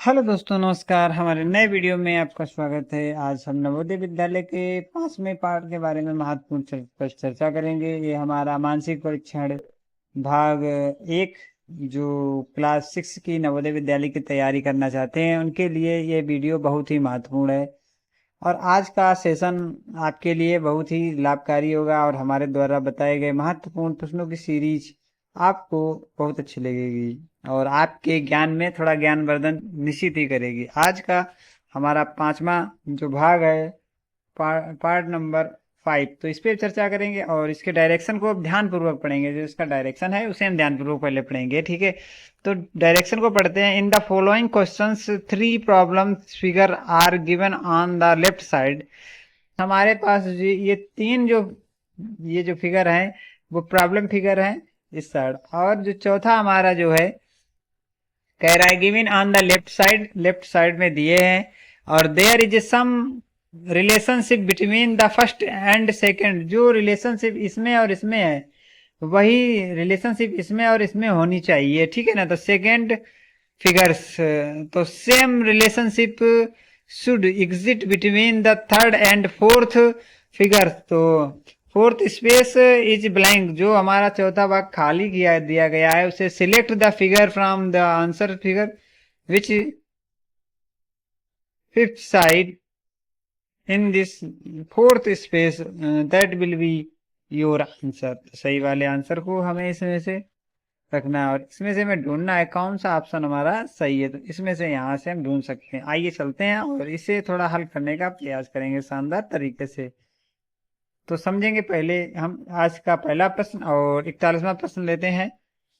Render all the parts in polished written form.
Hello दोस्तों, नमस्कार। हमारे नए वीडियो में आपका स्वागत है। आज हम नवोदय विद्यालय के 5वें पाठ के बारे में महत्वपूर्ण पर चर्चा करेंगे। ये हमारा मानसिक परीक्षण भाग 1, जो क्लास 6 की नवोदय विद्यालय की तैयारी करना चाहते हैं उनके लिए ये वीडियो बहुत ही महत्वपूर्ण है। और आज का सेशन आपके लिए बहुत ही लाभकारी होगा और हमारे द्वारा बताए गए महत्वपूर्ण प्रश्नों की सीरीज आपको बहुत अच्छी लगेगी और आपके ज्ञान में थोड़ा ज्ञानवर्धन निश्चित ही करेगी। आज का हमारा 5वां जो भाग है, पार्ट नंबर 5, तो इस पे चर्चा करेंगे और इसके डायरेक्शन को ध्यान पूर्वक पढ़ेंगे। जो इसका डायरेक्शन है उसे हम ध्यान पूर्वक पहले पढ़ेंगे, ठीक है। तो डायरेक्शन को पढ़ते हैं। In the following questions 3 problem figure are given on the left side. हमारे पास ये तीन ये जो फिगर है वो प्रॉब्लम फिगर है इस साइड, और जो चौथा हमारा जो है कह रहा है given on the left side में दिए हैं। और there is some relationship between the first and second. जो रिलेशनशिप इसमें और इसमें है वही रिलेशनशिप इसमें और इसमें होनी चाहिए, ठीक है ना। तो सेकंड फिगर्स, तो same relationship should exist between the third and fourth figures. तो फोर्थ स्पेस इज ब्लैंक, जो हमारा चौथा भाग खाली किया दिया गया है उसे select the figure from the answer figure which fifth side in this fourth space that will be your answer. सही वाले आंसर को हमें इसमें से रखना है और इसमें से हमें ढूंढना है कौन सा ऑप्शन हमारा सही है। तो इसमें से यहाँ से हम ढूंढ सकते हैं। आइए चलते हैं और इसे थोड़ा हल करने का प्रयास करेंगे शानदार तरीके से। तो समझेंगे पहले हम आज का पहला प्रश्न और 41वां प्रश्न लेते हैं।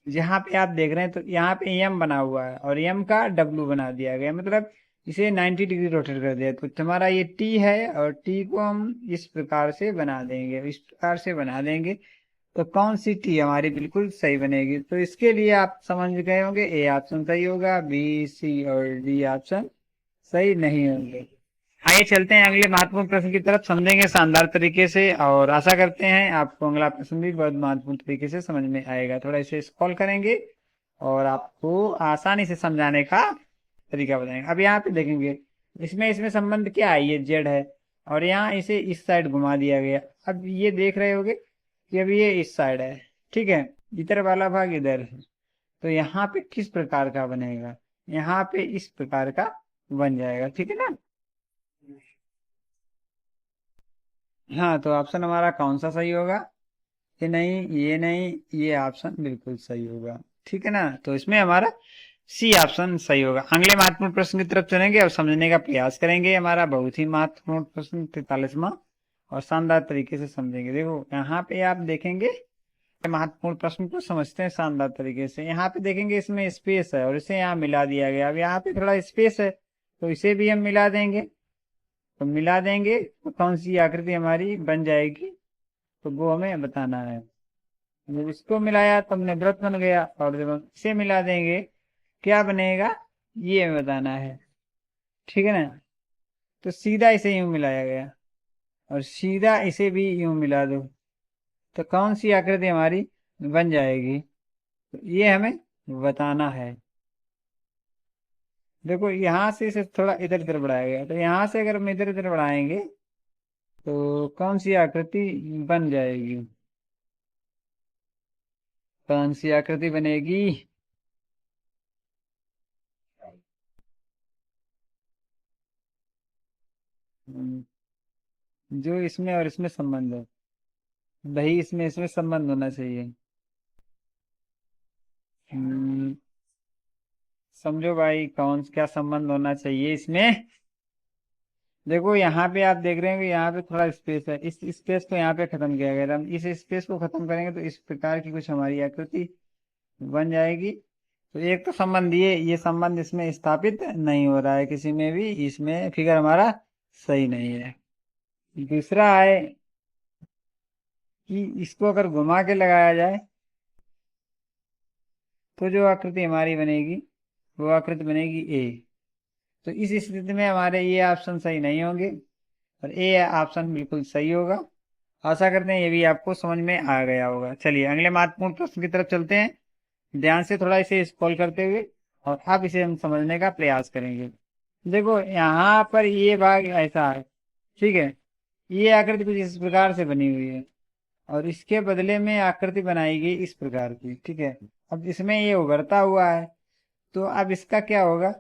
जहाँ पे आप देख रहे हैं तो यहाँ पे एम बना हुआ है और एम का डब्ल्यू बना दिया गया, मतलब इसे 90 डिग्री रोटेट कर दिया। तो हमारा ये टी है और टी को हम इस प्रकार से बना देंगे, इस प्रकार से बना देंगे। तो कौन सी टी हमारी बिल्कुल सही बनेगी। तो इसके लिए आप समझ गए होंगे ए ऑप्शन सही होगा, बी सी और डी ऑप्शन सही नहीं होंगे। आइए चलते हैं अगले महत्वपूर्ण प्रश्न की तरफ, समझेंगे शानदार तरीके से और आशा करते हैं आपको अगला प्रश्न भी बहुत महत्वपूर्ण तरीके से समझ में आएगा। थोड़ा इसे स्क्रॉल करेंगे और आपको आसानी से समझाने का तरीका बताएंगे। अब यहाँ पे देखेंगे इसमें इसमें संबंध क्या है, ये जेड है और यहाँ इसे इस साइड घुमा दिया गया। अब ये देख रहे होगे कि अब ये इस साइड है, ठीक है, इधर वाला भाग इधर है। तो यहाँ पे किस प्रकार का बनेगा, यहाँ पे इस प्रकार का बन जाएगा, ठीक है ना। हाँ, तो ऑप्शन हमारा कौन सा सही होगा, ये नहीं, ये नहीं, ये ऑप्शन बिल्कुल सही होगा, ठीक है ना। तो इसमें हमारा सी ऑप्शन सही होगा। अगले महत्वपूर्ण प्रश्न की तरफ चलेंगे और समझने का प्रयास करेंगे। हमारा बहुत ही महत्वपूर्ण प्रश्न 43वां, और शानदार तरीके से समझेंगे। देखो यहाँ पे आप देखेंगे, महत्वपूर्ण प्रश्न को समझते हैं शानदार तरीके से। यहाँ पे देखेंगे इसमें स्पेस है और इसे यहाँ मिला दिया गया। अब यहाँ पे थोड़ा स्पेस है तो इसे भी हम मिला देंगे। तो मिला देंगे तो कौन सी आकृति हमारी बन जाएगी, तो वो हमें बताना है। जब इसको मिलाया तो हमने व्रत बन गया, और जब हम इसे मिला देंगे क्या बनेगा ये हमें बताना है, ठीक है ना। तो सीधा इसे यूं मिलाया गया और सीधा इसे भी यूं मिला दो तो कौन सी आकृति हमारी बन जाएगी, तो ये हमें बताना है। देखो यहाँ से इसे थोड़ा इधर उधर बढ़ाया गया, तो यहाँ से अगर हम इधर उधर बढ़ाएंगे तो कौन सी आकृति बन जाएगी, कौन सी आकृति बनेगी। हम्म, जो इसमें और इसमें संबंध है, वही इसमें इसमें संबंध होना चाहिए। हम्म, समझो भाई कौन क्या संबंध होना चाहिए इसमें। देखो यहाँ पे आप देख रहे हैं कि यहाँ पे थोड़ा स्पेस है, इस स्पेस को यहाँ पे खत्म किया गया। हम इस स्पेस को खत्म करेंगे तो इस प्रकार की कुछ हमारी आकृति बन जाएगी। तो एक तो संबंध ये संबंध इसमें स्थापित नहीं हो रहा है किसी में भी, इसमें फिगर हमारा सही नहीं है। दूसरा है कि इसको अगर घुमा के लगाया जाए तो जो आकृति हमारी बनेगी वो आकृति बनेगी ए। तो इस स्थिति में हमारे ये ऑप्शन सही नहीं होंगे और ए ऑप्शन बिल्कुल सही होगा। आशा करते हैं ये भी आपको समझ में आ गया होगा। चलिए अगले महत्वपूर्ण प्रश्न की तरफ चलते हैं, ध्यान से थोड़ा इसे स्क्रॉल करते हुए और अब इसे हम समझने का प्रयास करेंगे। देखो यहाँ पर ये भाग ऐसा है, ठीक है, ये आकृति कुछ इस प्रकार से बनी हुई है और इसके बदले में आकृति बनाएगी इस प्रकार की, ठीक है। अब इसमें ये उभरता हुआ है, तो अब इसका क्या होगा,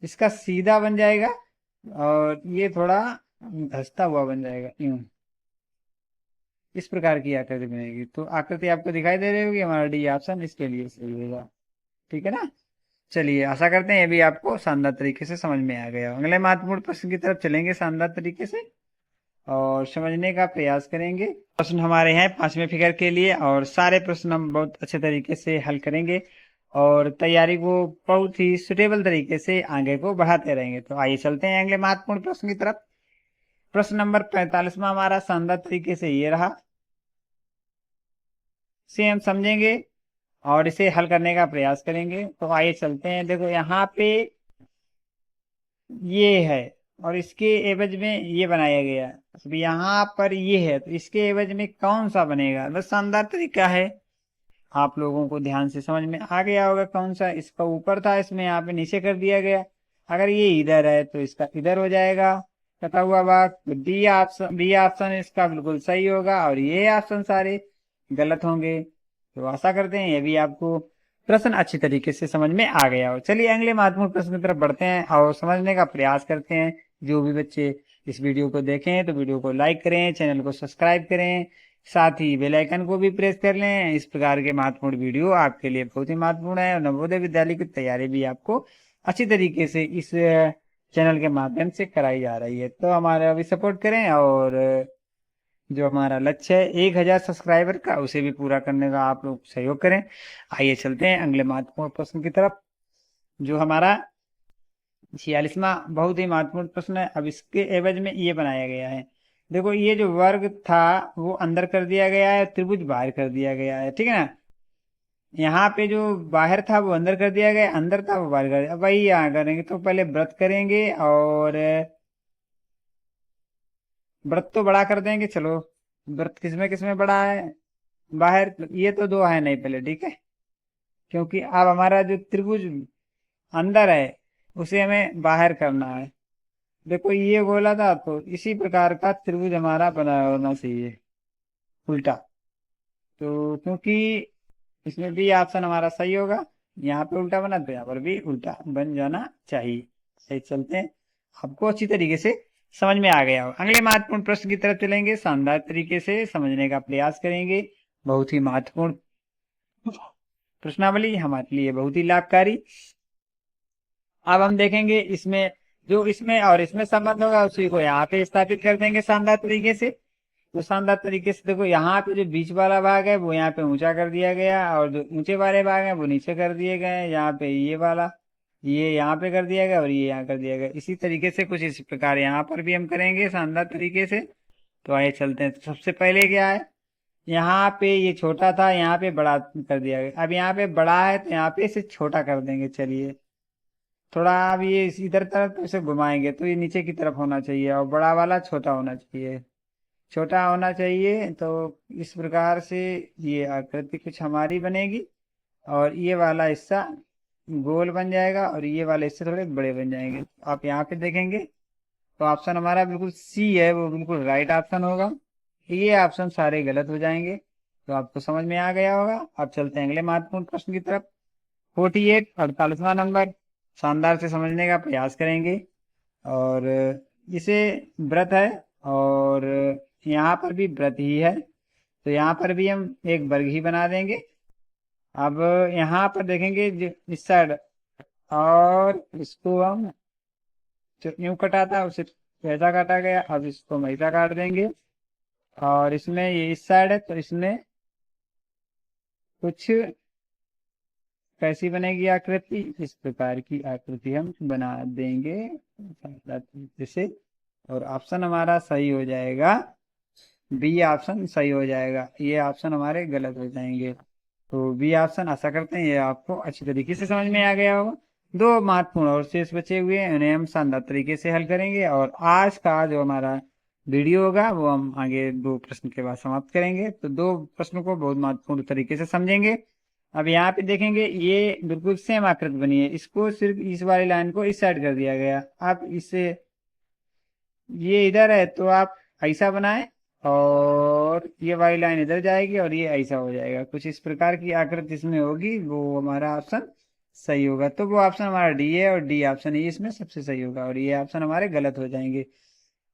इसका सीधा बन जाएगा और ये थोड़ा धंसता हुआ बन जाएगा, यूं इस प्रकार की आकृति बनेगी। तो आकृति आपको दिखाई दे रही होगी, हमारा डी ऑप्शन इसके लिए सही होगा, ठीक है ना। चलिए आशा करते हैं ये भी आपको शानदार तरीके से समझ में आ गया। अगले महत्वपूर्ण प्रश्न की तरफ चलेंगे शानदार तरीके से और समझने का प्रयास करेंगे। प्रश्न हमारे हैं 5वें फिगर के लिए और सारे प्रश्न हम बहुत अच्छे तरीके से हल करेंगे और तैयारी को बहुत ही सुटेबल तरीके से आगे को बढ़ाते रहेंगे। तो आइए चलते हैं अगले महत्वपूर्ण प्रश्न की तरफ। प्रश्न नंबर 45वां हमारा शानदार तरीके से ये रहा, से हम समझेंगे और इसे हल करने का प्रयास करेंगे। तो आइए चलते हैं। देखो यहाँ पे ये है और इसके एवज में ये बनाया गया है। अब यहाँ पर ये है तो इसके एवज में कौन सा बनेगा, बस शानदार तरीका है, आप लोगों को ध्यान से समझ में आ गया होगा कौन सा। इसका ऊपर था, इसमें यहाँ पे नीचे कर दिया गया। अगर ये इधर है तो इसका इधर हो जाएगा कटा हुआ भाग। बी ऑप्शन इसका बिल्कुल सही होगा और ये ऑप्शन सारे गलत होंगे। तो आशा करते हैं ये भी आपको प्रश्न अच्छी तरीके से समझ में आ गया हो। चलिए अगले महत्वपूर्ण प्रश्न की तरफ बढ़ते हैं और समझने का प्रयास करते हैं। जो भी बच्चे इस वीडियो को देखें तो वीडियो को लाइक करें, चैनल को सब्सक्राइब करें, साथ ही बेल आइकन को भी प्रेस कर लें। इस प्रकार के महत्वपूर्ण वीडियो आपके लिए बहुत ही महत्वपूर्ण है और नवोदय विद्यालय की तैयारी भी आपको अच्छी तरीके से इस चैनल के माध्यम से कराई जा रही है। तो हमारा अभी सपोर्ट करें और जो हमारा लक्ष्य है 1000 सब्सक्राइबर का, उसे भी पूरा करने का आप लोग सहयोग करें। आइए चलते हैं अगले महत्वपूर्ण प्रश्न की तरफ, जो हमारा 46वां बहुत ही महत्वपूर्ण प्रश्न है। अब इसके एवज में ये बनाया गया है। देखो ये जो वर्ग था वो अंदर कर दिया गया है, त्रिभुज बाहर कर दिया गया है, ठीक है ना। यहाँ पे जो बाहर था वो अंदर कर दिया गया, अंदर था वो बाहर कर दिया। अब वही यहाँ करेंगे तो पहले व्रत करेंगे और व्रत तो बड़ा कर देंगे। चलो व्रत किसमें बड़ा है, बाहर, ये तो दो है नहीं पहले, ठीक है, क्योंकि अब हमारा जो त्रिभुज अंदर है उसे हमें बाहर करना है। देखो ये गोला था तो इसी प्रकार का त्रिभुज हमारा बना होना चाहिए उल्टा। तो क्योंकि इसमें भी ऑप्शन हमारा सही होगा, यहाँ पे उल्टा बना तो यहाँ पर भी उल्टा बन जाना चाहिए। सही चलते हैं, आपको अच्छी तरीके से समझ में आ गया हो। अगले महत्वपूर्ण प्रश्न की तरफ चलेंगे, शानदार तरीके से समझने का प्रयास करेंगे। बहुत ही महत्वपूर्ण प्रश्नावली हमारे लिए बहुत ही लाभकारी। अब हम देखेंगे इसमें जो इसमें और इसमें संबंध होगा उसी को यहाँ पे स्थापित कर देंगे शानदार तरीके से। तो शानदार तरीके से देखो यहाँ पे जो बीच वाला भाग है वो यहाँ पे ऊंचा कर दिया गया और जो ऊंचे वाले भाग है वो नीचे कर दिए गए। यहाँ पे ये वाला ये यहाँ पे कर दिया गया और ये यहाँ कर दिया गया। इसी तरीके से कुछ इस प्रकार यहाँ पर भी हम करेंगे शानदार तरीके से। तो आइए चलते हैं। तो सबसे पहले क्या है, यहाँ पे ये छोटा था, यहाँ पे बड़ा कर दिया गया। अब यहाँ पे बड़ा है तो यहाँ पे इसे छोटा कर देंगे। चलिए थोड़ा अब ये इधर तरफ इसे घुमाएंगे तो ये नीचे की तरफ होना चाहिए और बड़ा वाला छोटा होना चाहिए, छोटा होना चाहिए। तो इस प्रकार से ये आकृति कुछ हमारी बनेगी और ये वाला हिस्सा गोल बन जाएगा और ये वाले हिस्से थोड़े बड़े बन जाएंगे। आप यहाँ पे देखेंगे तो ऑप्शन हमारा बिल्कुल सी है, वो बिल्कुल राइट ऑप्शन होगा। ये ऑप्शन सारे गलत हो जाएंगे। तो आपको समझ में आ गया होगा। अब चलते हैं अगले महत्वपूर्ण प्रश्न की तरफ। 48 नंबर शानदार से समझने का प्रयास करेंगे और इसे व्रत है और यहाँ पर भी व्रत ही है, तो यहाँ पर भी हम एक वर्ग ही बना देंगे। अब यहाँ पर देखेंगे जो इस साइड और इसको हम जो यूं कटा था उसे वैसा काटा गया, अब इसको हम ऐसा काट देंगे और इसमें ये इस साइड है तो इसमें कुछ कैसी बनेगी आकृति, इस प्रकार की आकृति हम बना देंगे जैसे। और ऑप्शन हमारा सही हो जाएगा, बी ऑप्शन सही हो जाएगा, ये ऑप्शन हमारे गलत हो जाएंगे। तो बी ऑप्शन आशा करते हैं ये आपको अच्छी तरीके से समझ में आ गया होगा। दो महत्वपूर्ण और शेष बचे हुए हैं, उन्हें हम शानदार तरीके से हल करेंगे और आज का जो हमारा वीडियो होगा वो हम आगे दो प्रश्न के बाद समाप्त करेंगे। तो दो प्रश्नों को बहुत महत्वपूर्ण तरीके से समझेंगे अब यहाँ पे देखेंगे ये बिल्कुल सेम आकृति बनी है, इसको सिर्फ इस वाली लाइन को इस साइड कर दिया गया। आप इससे ये इधर है तो आप ऐसा बनाएं और ये वाली लाइन इधर जाएगी और ये ऐसा हो जाएगा। कुछ इस प्रकार की आकृति इसमें होगी, वो हमारा ऑप्शन सही होगा। तो वो ऑप्शन हमारा डी है और डी ऑप्शन ही इसमें सबसे सही होगा और ये ऑप्शन हमारे गलत हो जाएंगे।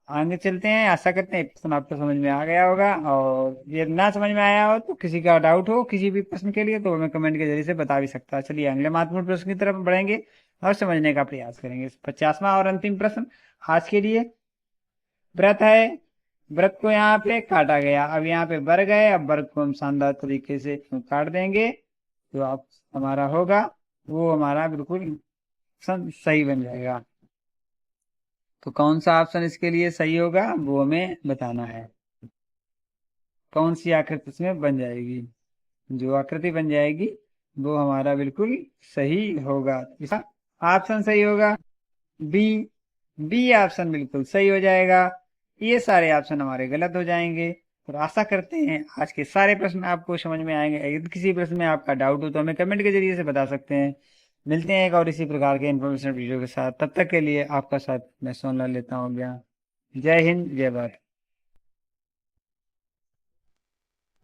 आगे चलते हैं। आशा करते हैं प्रश्न आपको समझ में आ गया होगा, और ये ना समझ में आया हो तो किसी का डाउट हो किसी भी प्रश्न के लिए तो हमें कमेंट के जरिए से बता भी सकता है। चलिए अगले महत्वपूर्ण प्रश्न की तरफ बढ़ेंगे और समझने का प्रयास करेंगे। 50वां और अंतिम प्रश्न आज के लिए। व्रत है, व्रत को यहाँ पे काटा गया, अब यहाँ पे वर्ग है, अब वर्ग को हम शानदार तरीके से काट देंगे तो आप हमारा होगा वो हमारा बिल्कुल सही बन जाएगा। तो कौन सा ऑप्शन इसके लिए सही होगा वो हमें बताना है। कौन सी आकृति इसमें बन जाएगी, जो आकृति बन जाएगी वो हमारा बिल्कुल सही होगा। इसका ऑप्शन सही होगा बी। बी ऑप्शन बिल्कुल सही हो जाएगा। ये सारे ऑप्शन हमारे गलत हो जाएंगे। और आशा करते हैं आज के सारे प्रश्न आपको समझ में आएंगे। यदि किसी प्रश्न में आपका डाउट हो तो हमें कमेंट के जरिए से बता सकते हैं। मिलते हैं एक और इसी प्रकार के इन्फॉर्मेशन वीडियो के साथ। तब तक के लिए आपका साथ मैं सोनलाल लेता हूँ। जय हिंद, जय भारत।